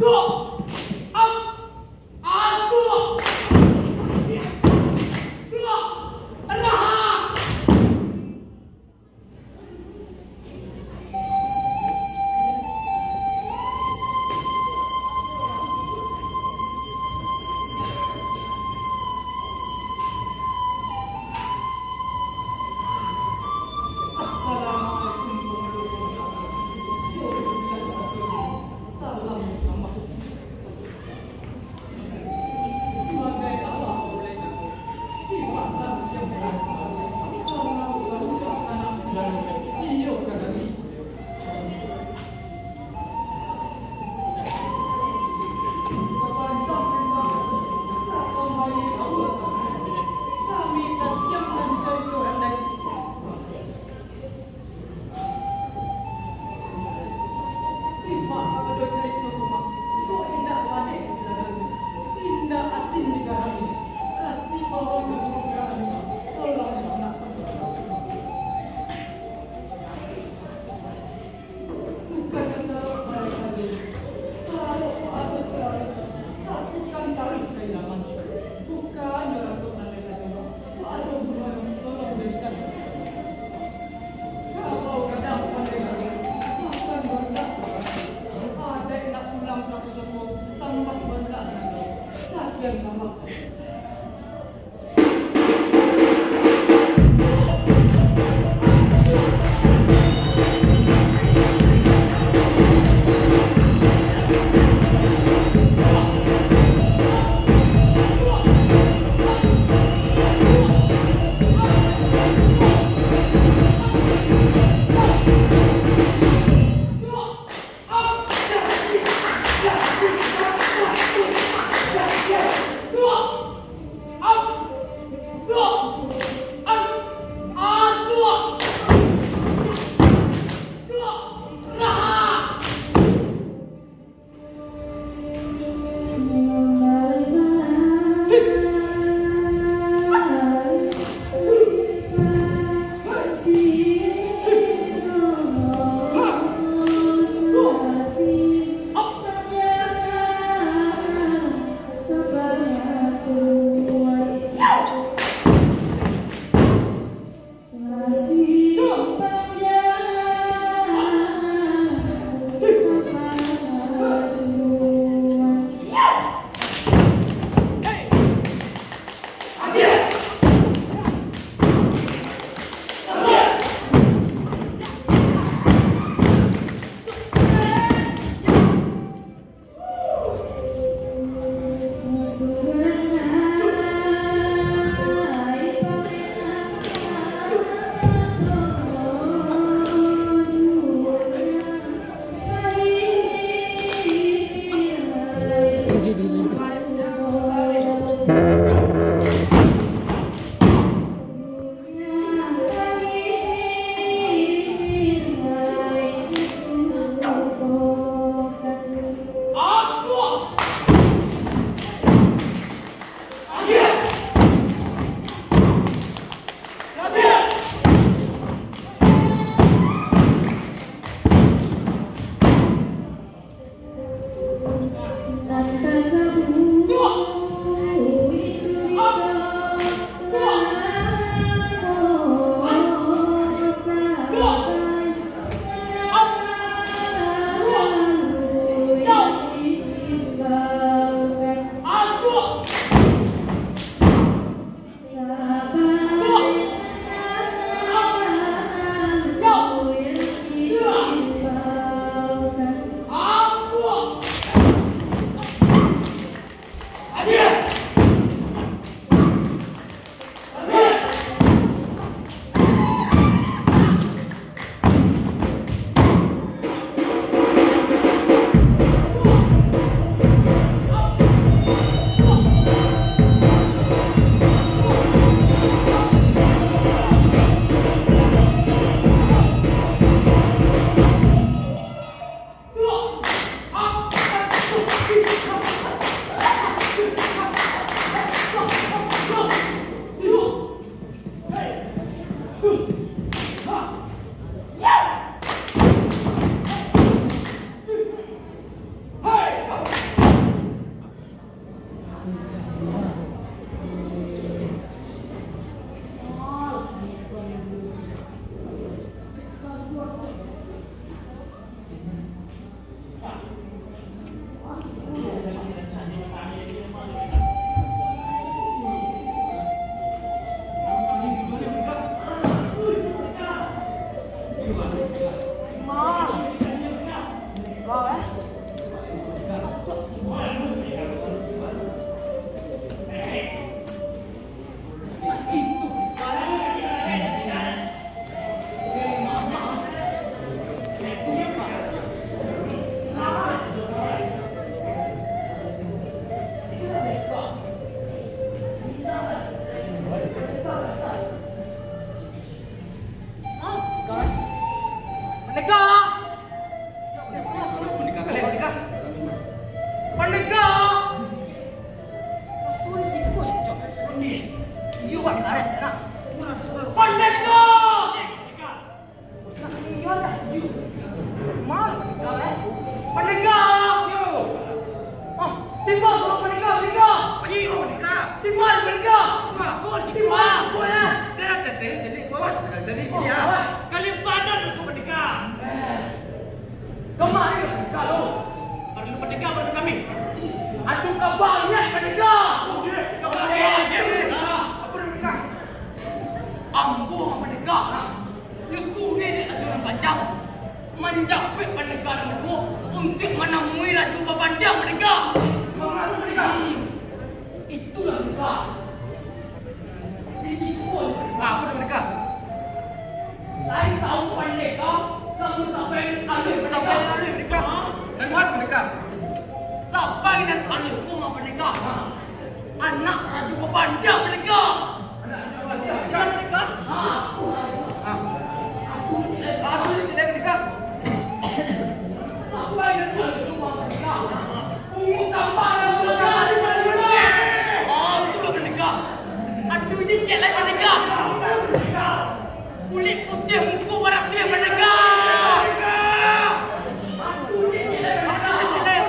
Dua. Di mana mereka? Wah, Di mana? Mana? dia jadi bawah, jadi sini ya. Kali padan aku merdeka. Kemari kalau baru merdeka baru kami. Aduh kabarnya merdeka. Kabarnya. Apa merdeka? Ambo merdeka. Justru ini aturan panjang. Menjawab merdeka nomor 2 untuk menemui Raju Babanda merdeka. Mengapa merdeka? Itulah merdeka. Dikikul. Apa merdeka? Saya tahu merdeka. Sampai alih Sampai dengan alih merdeka. Dan buat merdeka. Sampai dan alih rumah merdeka. Anak Raju Babanda merdeka. Anak merdeka. Aku tidak Aku tidak merdeka. sampai dan alih rumah merdeka. Ungu tambahan merdeka di mana-mana. Oh, itulah merdeka. Aduh, ini celai merdeka. Kulit putih muka berasia merdeka. Aduh, ini celai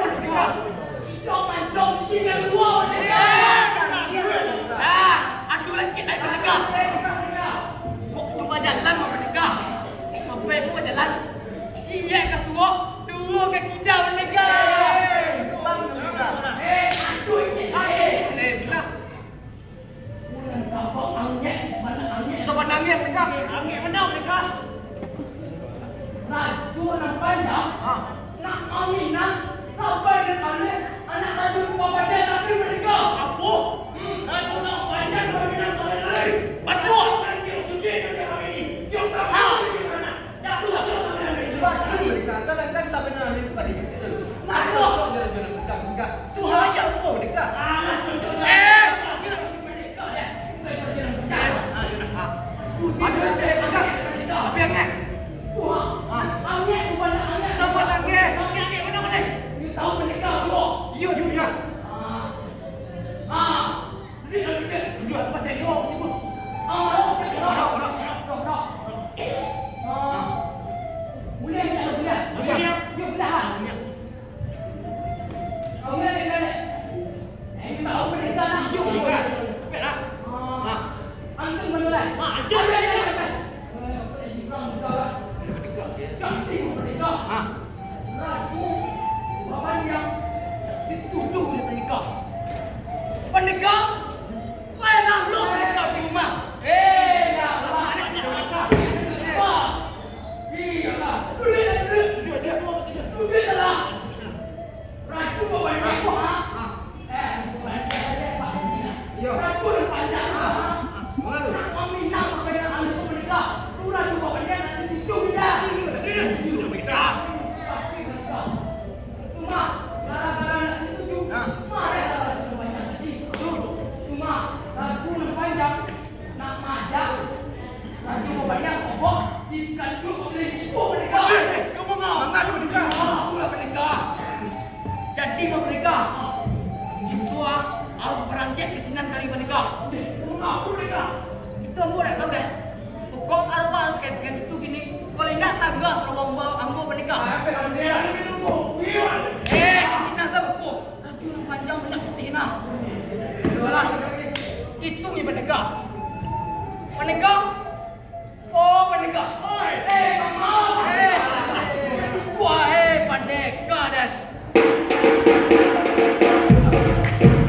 merdeka. Hijau mancong tinggal luar merdeka. Aduh, celai merdeka. Kok cuma jalan merdeka. Sampai cuma jalan. Ciak ke suok, 2 kaki dah merdeka. Aduh, celai. Bulan kapal angin, Sobat angin merdeka. Angin mana mereka? Raju anak panjang, nak aminah, sampai dan alih, anak raju Babanda tapi mereka. Apa? Raju anak panjang aminah sampai alih. Betul. Dia sudah nanti hari ini. Dia tahu di mana. Dah tu sampai alih. Merdeka. Saya nak sampai dengan alih bukan di. Betul. Jalan-jalan merdeka. Tuhan yang apa merdeka? Kita pergi merdeka dia. Kita jalan merdeka. Ada merdeka. Tapi angin. Tuhan, angin bukan angin. Sama angin. Angin mana? You tahu merdeka belum? Iya juga. Ini kalau dia duduk pasal dia orang sibuk. Boleh tak boleh? Boleh. Yuk dah. Kau boleh tak? Ini tahu mereka nak. Iya juga. Cepet lah. Antum mana lah? Antum. Cantik mereka. Raju Babanda dituduh oleh mereka. Mereka rela belum mereka di rumah. Iyalah. Begitulah. Raju Babanda itu Raju yang panjang. Nak meminta kepada ahli mereka. Raju Babanda nanti dituduh dia. Dia setuju dengan mereka. Pasti mereka. Cuma gara-gara nak setuju, mana Raju Babanda tadi? Cuma Raju yang panjang nak majak. Raju Babanda sobok diskandung oleh ibu mereka. Kamu mengapa merdeka? Itulah mereka. Jadi mereka itu harus beranjak ke sinan kali mereka. Mengapa mereka? Itu ambo tak tahu deh. Pokok arwah harus kes itu gini. Kalau ingat tangga terowong ambo mereka. Ke sinan tak buku. Raju yang panjang banyak putih nah. Itulah. Itu yang mereka. Mereka. Oh mereka. Mama. Wah, pendeka dan Thank you.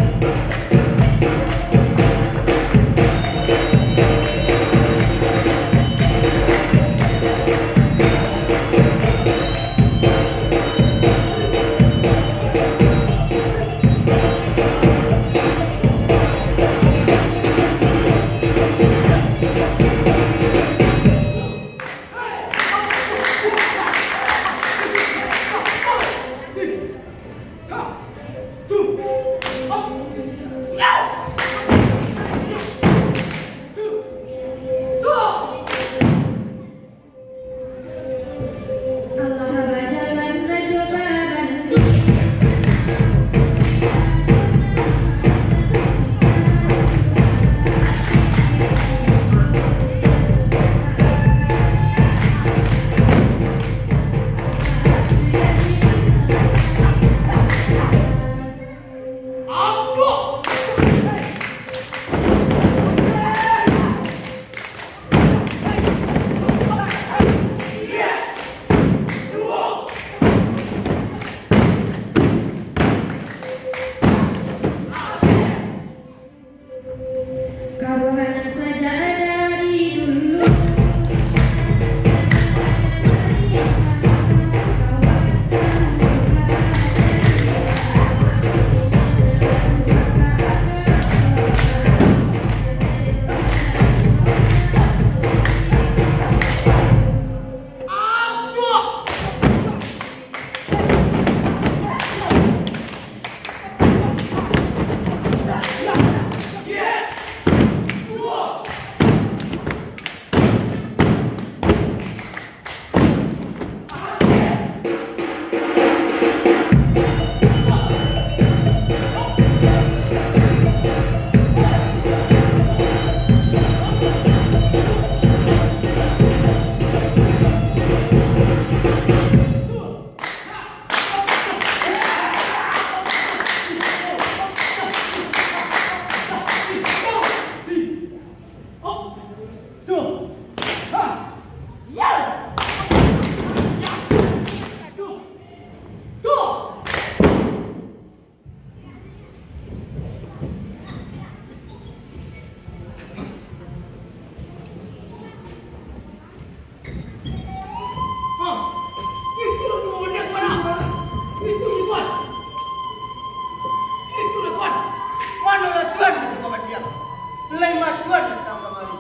tuan datang kemari.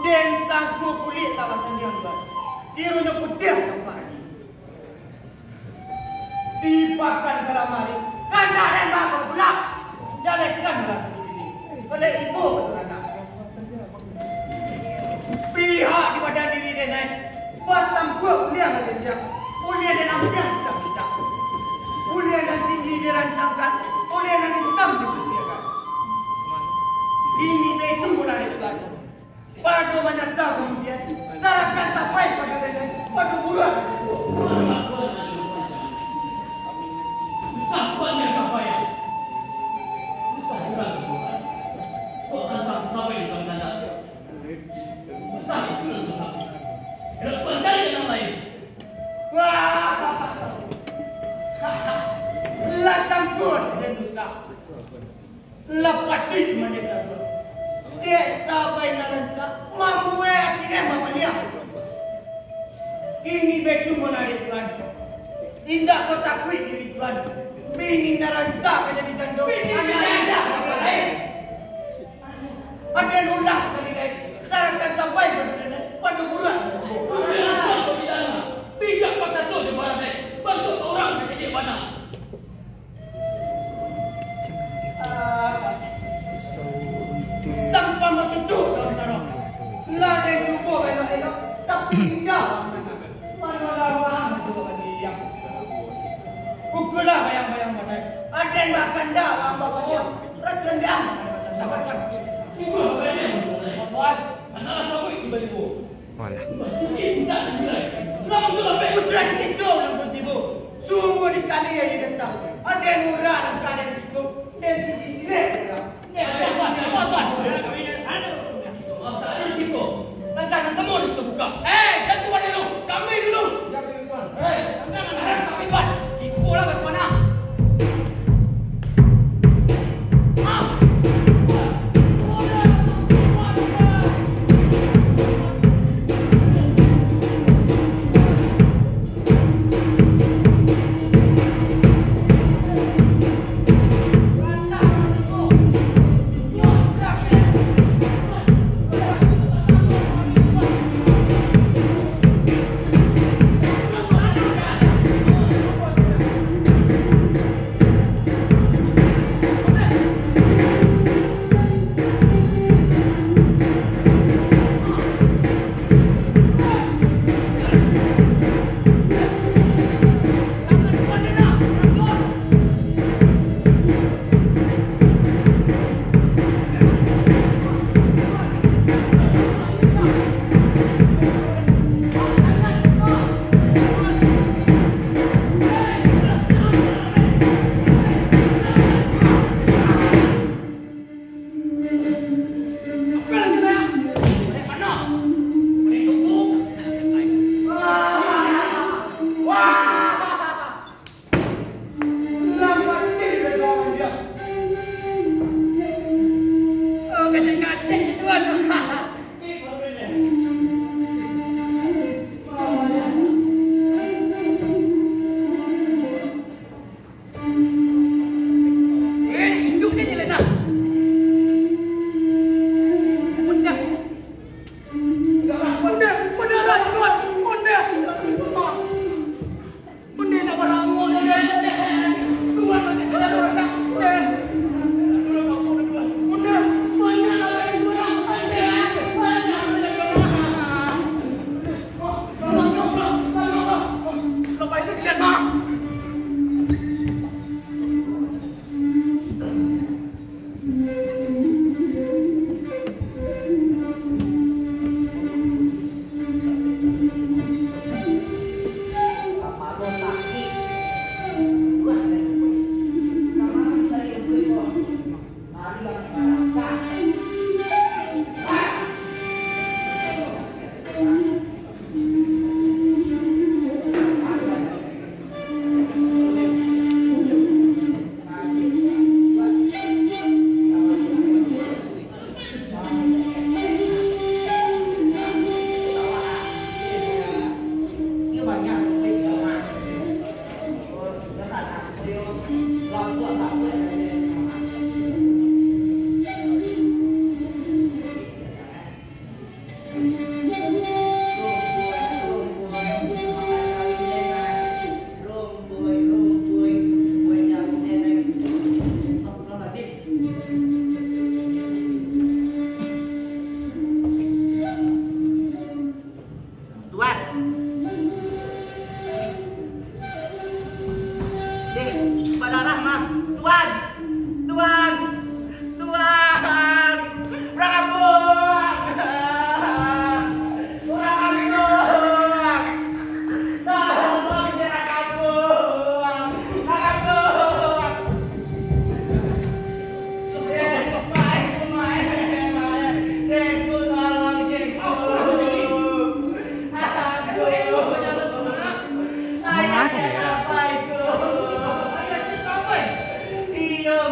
Den sanggup kulit kawasan dia tuan. Dirunya putih tempat ini. Dipakan ke lamari. Kanda dan bapak pula. Jalekan dalam ini. Oleh ibu betul anak. Pihak di badan diri dia naik. Batang buah kuliah ada dia. Kuliah dan ambian bijak-bijak. Kuliah dan tinggi dirancangkan. Kuliah dan hitam dipersiapkan. Ini dia itu mulai ditekan. Pada banyak tahun kemudian, sarankan sampai pada nenek, pada buruan. Sahabatnya apa ya? Sahabat Tuhan. Kau tanpa sampai di dalam nada. Besar itu lah susah. Ada pencari yang lain. Wah, latang pun dan besar. Lepatin mereka. Dia sampai narancak, mampu tidak mampu dia. Ini betul menarik Tuhan. Indah kau takui diri Tuhan. Bini narancak jadi jandung. Anak apa lain? Ada ulang sekali lain. Sarankan sampai pada buruan. Bijak pakai tu di barat ni. Bantu orang menjadi mana? Sampai betul dalam tanah. Lada jumpa elok-elok, tapi indah. Mana lama satu dia. Ukulah bayang-bayang masai. Ada yang makan dah lama banyak. Rasa dah. Sabar kan. Cuma bayang. Tuan, anak sahabat tiba-tiba. Walah. Tidak nilai. Lama tu lebih. Putra dikitu lembut ibu. Sungguh dikali aja datang. Ada yang murah dan ada yang situ. Dan sini-sini. Tuan. Masa ada situ. Lancarkan semua itu buka. Jangan tuan dulu. Kami dulu. Jangan tuan. Jangan marah kami tuan. Ikulah ke tuan. Allah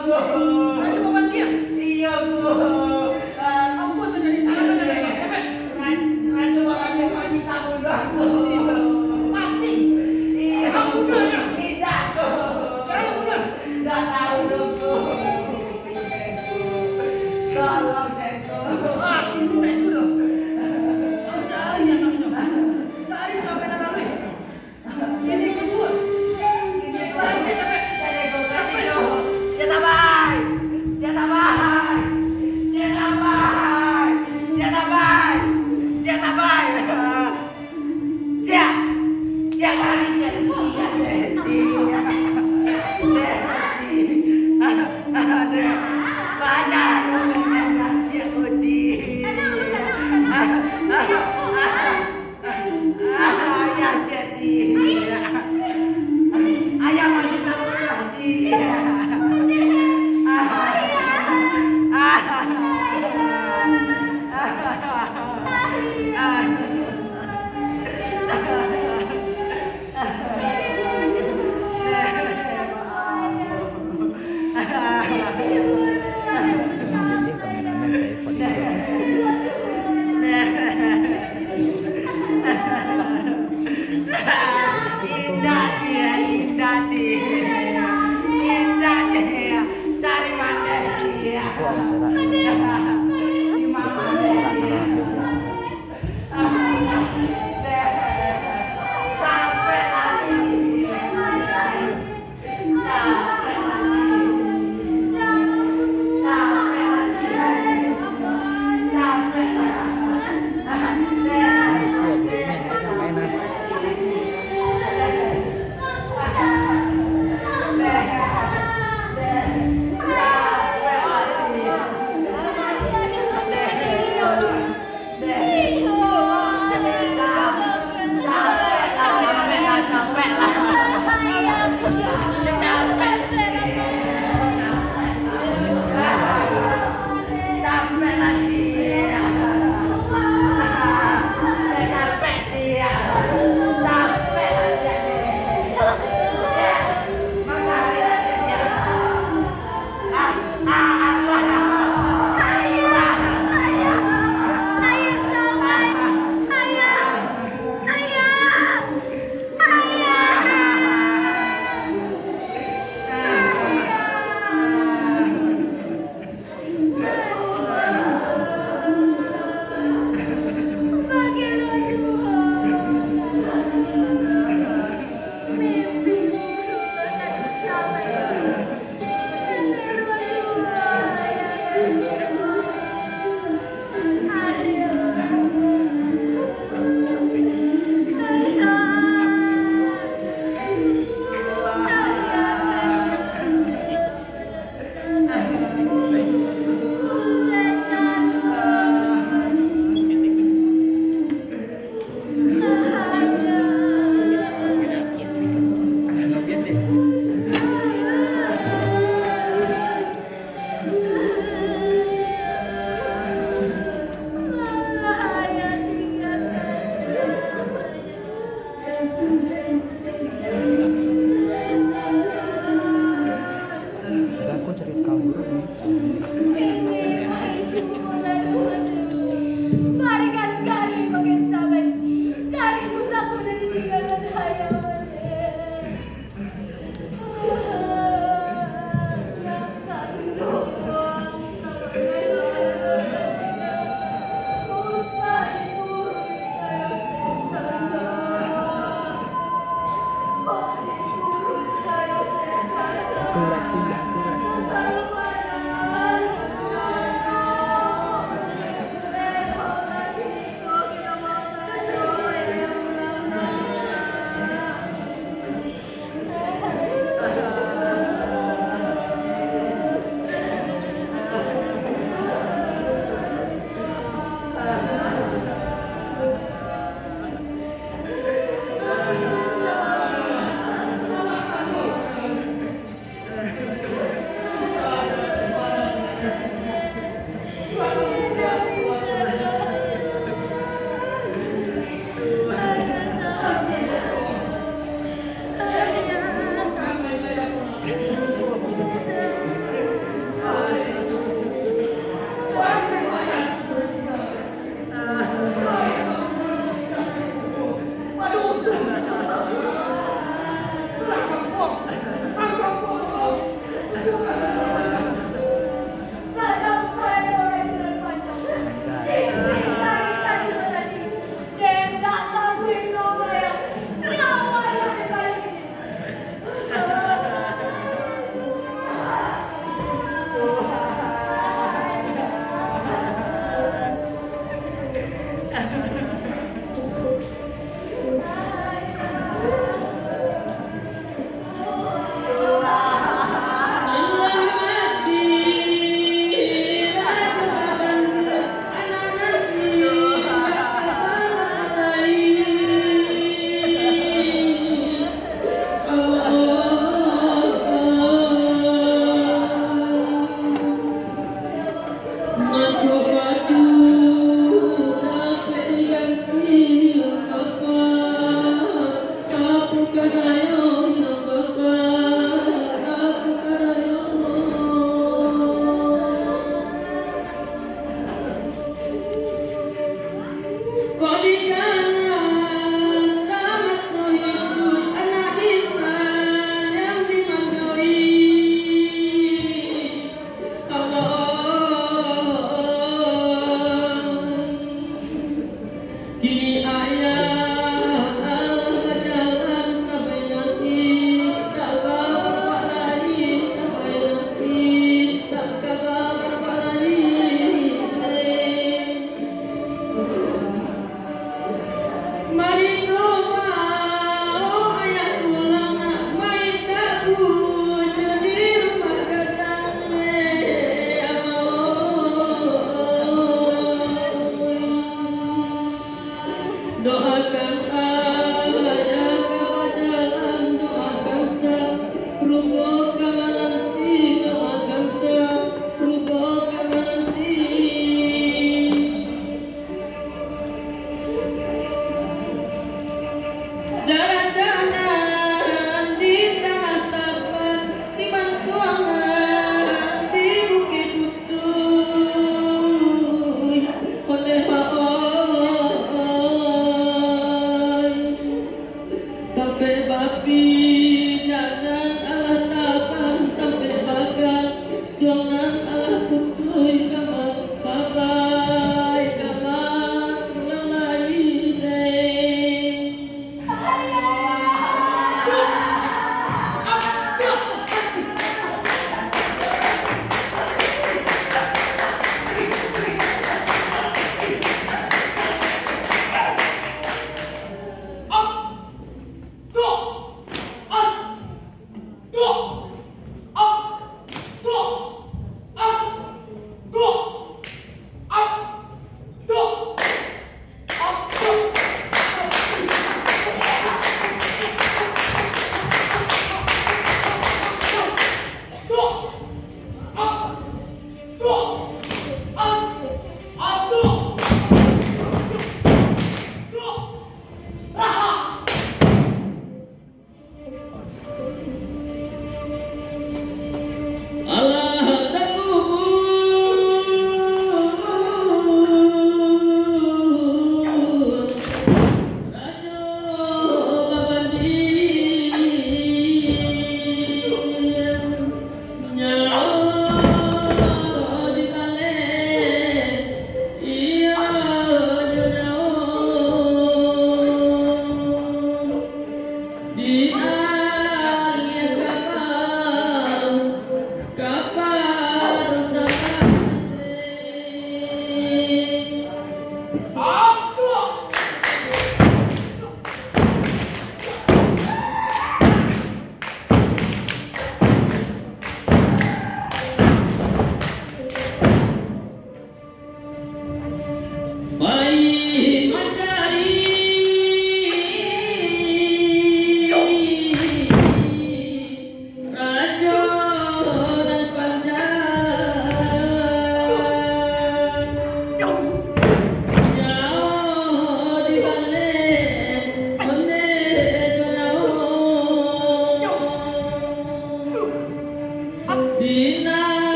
Bu. Raja Bapak dia. Iya, Bu. Apa terjadi? Raja Bapak dia minta bunuh, Bu. Mati. Iya, Kamu bunuh ya? Tidak, Bu. Siapa bunuh? Nggak tahu, Bu. Tolong, Bu. Aku bunuh itu dong. Kau cari yang namanya. Cari sampai nanti. Ini kedua. Ini berarti sampai. Dia sabar. Dia sabar. Dia sabar. Dia sabar. Dia sabar. Dia balik dia. Baca dia kunci. Ayah jadi. Ayah masih tak kunci. Indah dia, cari mana dia? Di mana dia? Sampai lagi.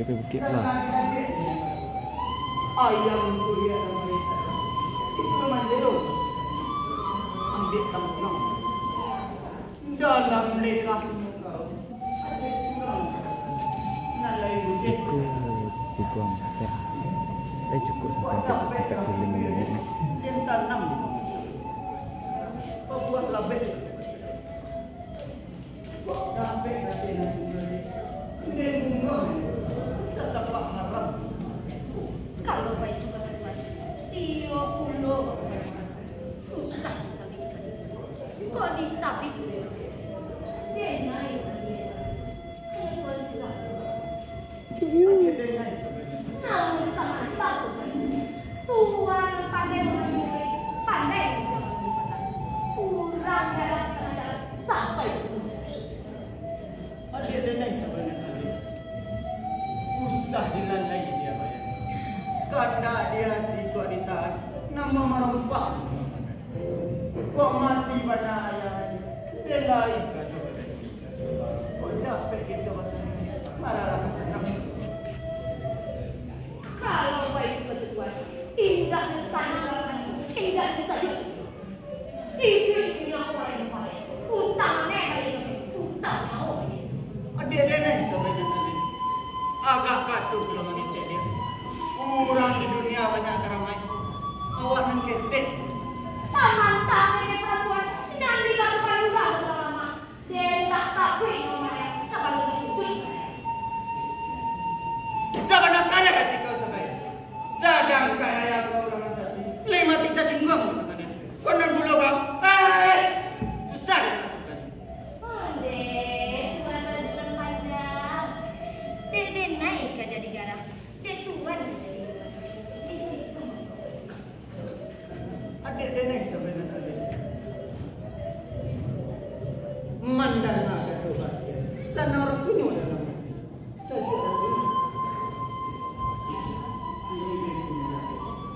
Dia pergi bukit lah. Ayam kuliah dalam mereka. Itu mandiro. Ambil tampang. Dalam lekang kau. Ada surang. Nalai bukit. Buang. Cukup sampai kita ke 5 minit ni. Dia tanam. Buat labet. Buat labet kasih nasi. Dia bunga. Setapak haram. Kalau baik juga tuan, 30 susah disabit. Kok disabit? Dia naik. Tuan sudah. Namun sama takut. Tuan pandai memulai, pandai kurang dalam keadaan sampai. Ada naik sebenarnya. Usah dilalai dia bayar. Kata dia tidak ditahan, nama merompak. Kok mati pada ayah dia lain kata. Kok dapat kita pasal malah senang. Kalau baik berdua, tidak kesana, tidak kesana. Hidup punya orang yang baik, utangnya baik, utangnya oke. Ada naik sebenarnya. Agak katuh belum mengecek dia. Orang di dunia banyak ramai. Awak nak ketek. Samantha ini perempuan nanti kalau kamu dah lama dia tak tahu namanya sebelum itu. Sebenarnya kaya hati kau sebaik. Sedang kaya kau orang sapi. Lima kita singgung. Konon bulu kau. Susah dilakukan. Ondeh, tuan rajulan panjang. Dia naik ke jadi garah. Dia tuan jadi tuan. Di situ. Adik dia naik sebenarnya adik. Mandana kata Tuhan. Sana orang sini dalam masjid. Saja sini.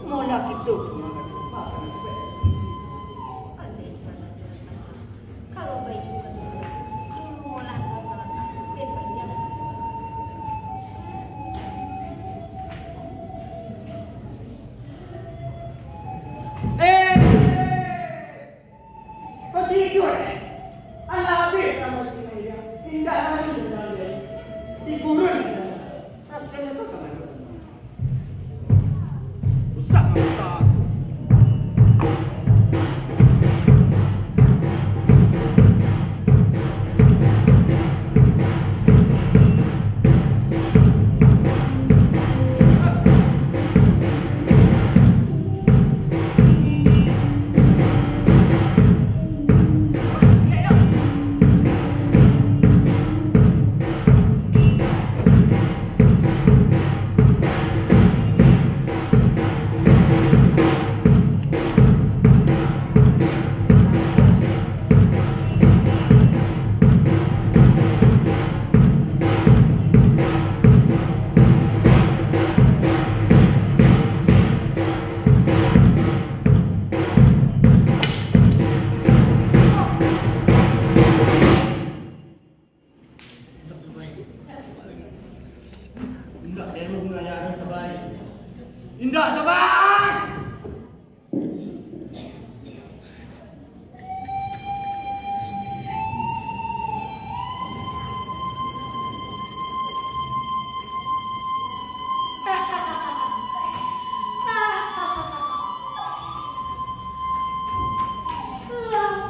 Mola kita. Ondeh, tuan rajulan panjang. Kalau baik tuan, mulai salah dia panjang. Pasti itu anak habis sama dia. Tinggal lagi dengan dia. Dikurun. Rasanya tu kemana? Usah mata. Indah sabar.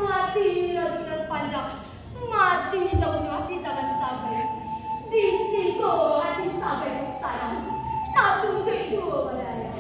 Mati Rajunan Panjang, mati tahun di tangan sampai di situ hati sampai bersarang tak tunjuk juga padanya.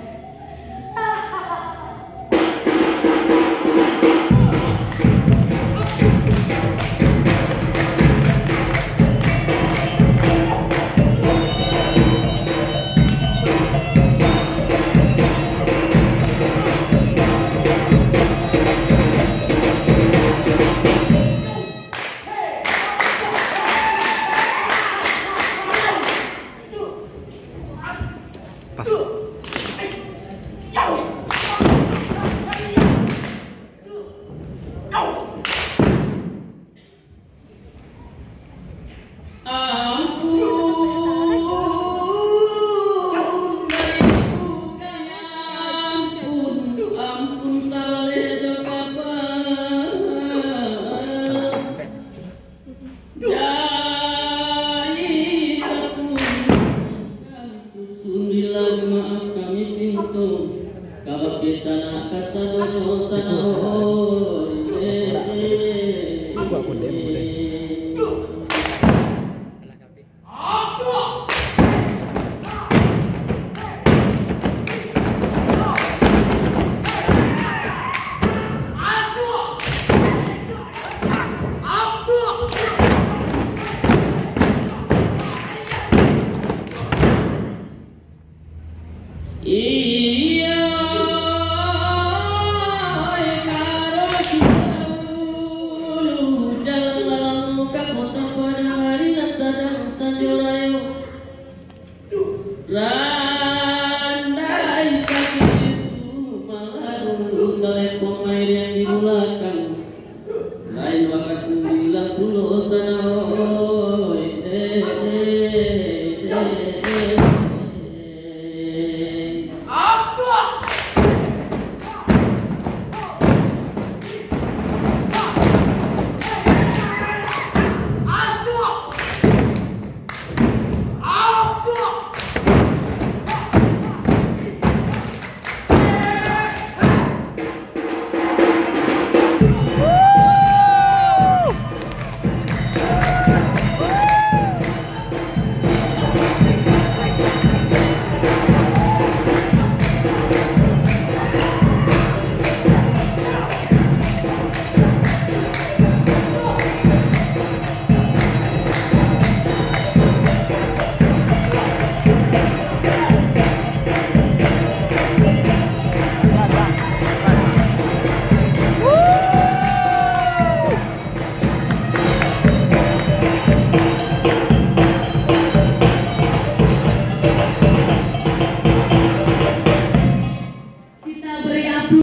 Iya.